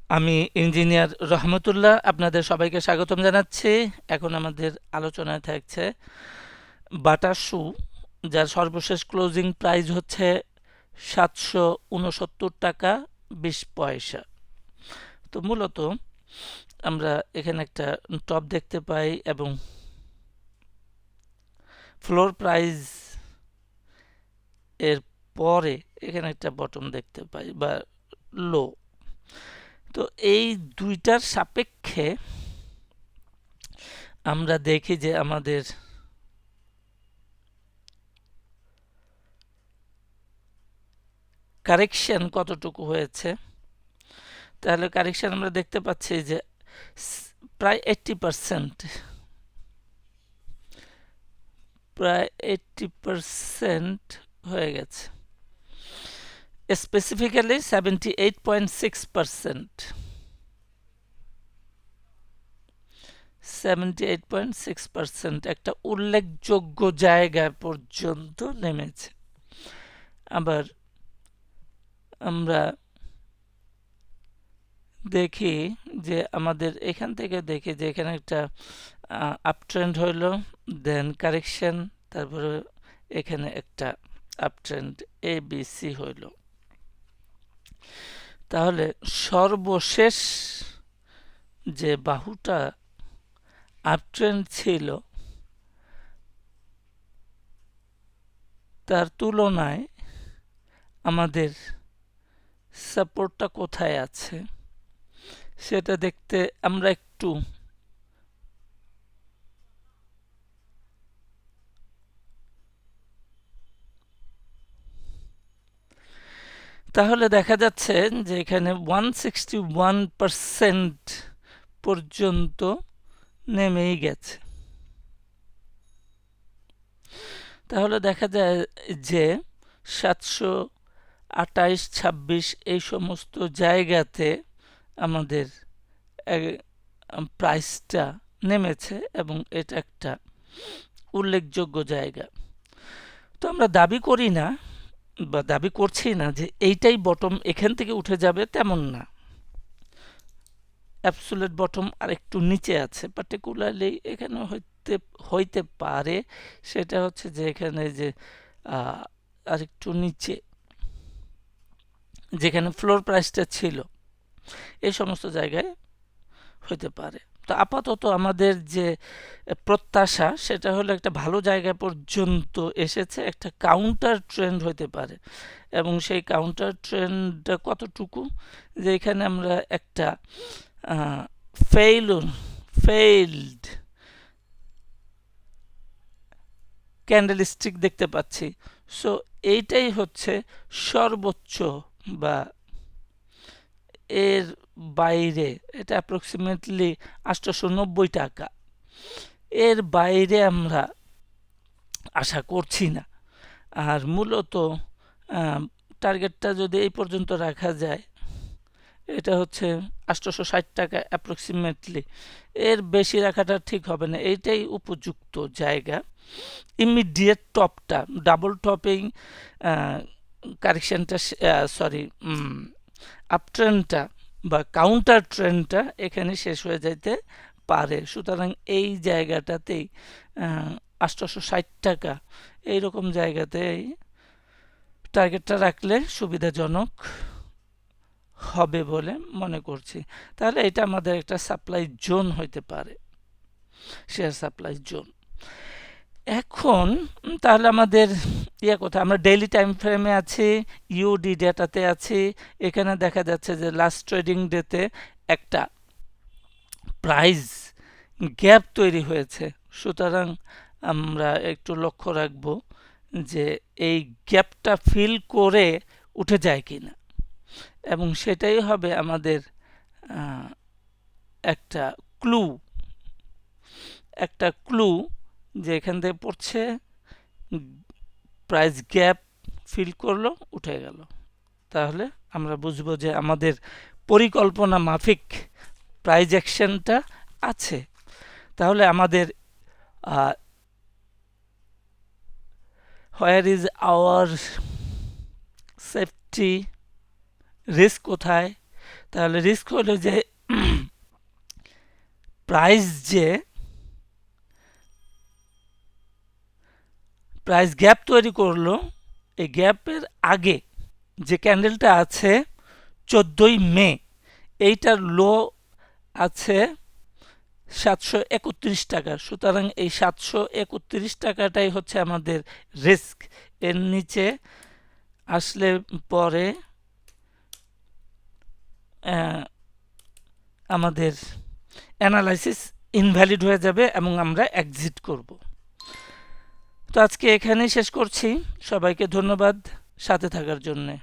আমি ইঞ্জিনিয়ার রহমতুল্লাহ আপনাদের সবাইকে স্বাগতম জানাচ্ছি। এখন আমাদের আলোচনায় থাকছে বাটা শু, যার সর্বশেষ ক্লোজিং প্রাইস হচ্ছে 769 টাকা 20 পয়সা। তো মূলত আমরা এখানে একটা টপ দেখতে পাই এবং ফ্লোর প্রাইস এর পরে এখানে একটা বটম দেখতে পাই বা লো। তো এই দুইটার সাপেক্ষে আমরা দেখি যে আমাদের কারেকশন কতটুকু হয়েছে। তাহলে কারেকশন আমরা দেখতে পাচ্ছি যে প্রায় 80%, প্রায় 80% হয়ে গেছে, স্পেসিফিক্যালি 78.6%। 78.6% একটা উল্লেখযোগ্য জায়গা পর্যন্ত নেমেছে। আবার আমরা দেখি যে আমাদের এখান থেকে দেখি যে এখানে একটা আপট্রেন্ড হইল, দেন কারেকশন, তারপরে এখানে একটা আপট্রেন্ড এ বি সি হইল। তাহলে সর্বশেষ যে বাহুটা আপট্রেন্ড ছিল তার তুলনায় আমাদের সাপোর্টটা কোথায় আছে সেটা দেখতে আমরা একটু তাহলে দেখা যাচ্ছে যে এখানে 161% পর্যন্ত নেমেই গেছে। তাহলে দেখা যায় যে 728-26 এই সমস্ত জায়গাতে আমাদের প্রাইসটা নেমেছে এবং এটা একটা উল্লেখযোগ্য জায়গা। তো আমরা দাবি করি না বা দাবি করছি না যে এইটাই বটম, এখান থেকে উঠে যাবে, তেমন না। অ্যাবসোলিউট বটম আর একটু নিচে আছে, পার্টিকুলারলি এখানে হইতে পারে। সেটা হচ্ছে যে এখানে যে আর একটু নিচে যেখানে ফ্লোর প্রাইসটা ছিল এই সমস্ত জায়গায় হইতে পারে। তো আপাতত আমাদের যে প্রত্যাশা সেটা হলো একটা ভালো জায়গা পর্যন্ত এসেছে, একটা কাউন্টার ট্রেন্ড হইতে পারে। এবং সেই কাউন্টার ট্রেন্ডটা কতটুকু, যে এখানে আমরা একটা ফেইল্ড ক্যান্ডেলস্টিক দেখতে পাচ্ছি। সো এইটাই হচ্ছে সর্বোচ্চ, বা এর বাইরে এটা অ্যাপ্রক্সিমেটলি 890 টাকা, এর বাইরে আমরা আশা করছি না। আর মূলত টার্গেটটা যদি এই পর্যন্ত রাখা যায়, এটা হচ্ছে 860 টাকা অ্যাপ্রক্সিমেটলি, এর বেশি রাখাটা ঠিক হবে না। এইটাই উপযুক্ত জায়গা। ইমিডিয়েট টপটা, ডাবল টপিং কারেকশনটা, সরি, আপট্রেন্ডটা বা কাউন্টার ট্রেন্ডটা এখানে শেষ হয়ে যাইতে পারে। সুতরাং এই জায়গাটাতেই 860 টাকা এইরকম জায়গাতেই টার্গেটটা রাখলে সুবিধাজনক হবে বলে মনে করছি। তাহলে এটা আমাদের একটা সাপ্লাই জোন হইতে পারে, শেয়ার সাপ্লাই জোন। এখন তাহলে আমাদের কোথায়, আমরা ডেইলি টাইম ফ্রেমে আছি, ইউডি ডেটাতে আছি। এখানে দেখা যাচ্ছে যে লাস্ট ট্রেডিং ডেতে একটা প্রাইস গ্যাপ তৈরি হয়েছে। সুতরাং আমরা একটু লক্ষ্য রাখব যে এই গ্যাপটা ফিল করে উঠে যায় কিনা, এবং সেটাই হবে আমাদের একটা ক্লু, যে এখান থেকে পড়ছে, প্রাইস গ্যাপ ফিল করলো, উঠে গেল। তাহলে আমরা বুঝবো যে আমাদের পরিকল্পনা মাফিক প্রাইস অ্যাকশনটা আছে। তাহলে আমাদের where is our safety risk কোথায়, তাহলে রিস্ক হলো যে প্রাইস যে প্রাইস গ্যাপ তৈরি করলো, এই গ্যাপের আগে যে ক্যান্ডেলটা আছে 14ই মে, এইটার লো আছে 731 টাকা। সুতরাং এই 731 টাকাটাই হচ্ছে আমাদের রিস্ক। এর নিচে আসলে পরে আমাদের অ্যানালাইসিস ইনভ্যালিড হয়ে যাবে এবং আমরা এক্সিট করব। তো আজকে এখানেই শেষ করছি। সবাইকে ধন্যবাদ সাথে থাকার জন্যে।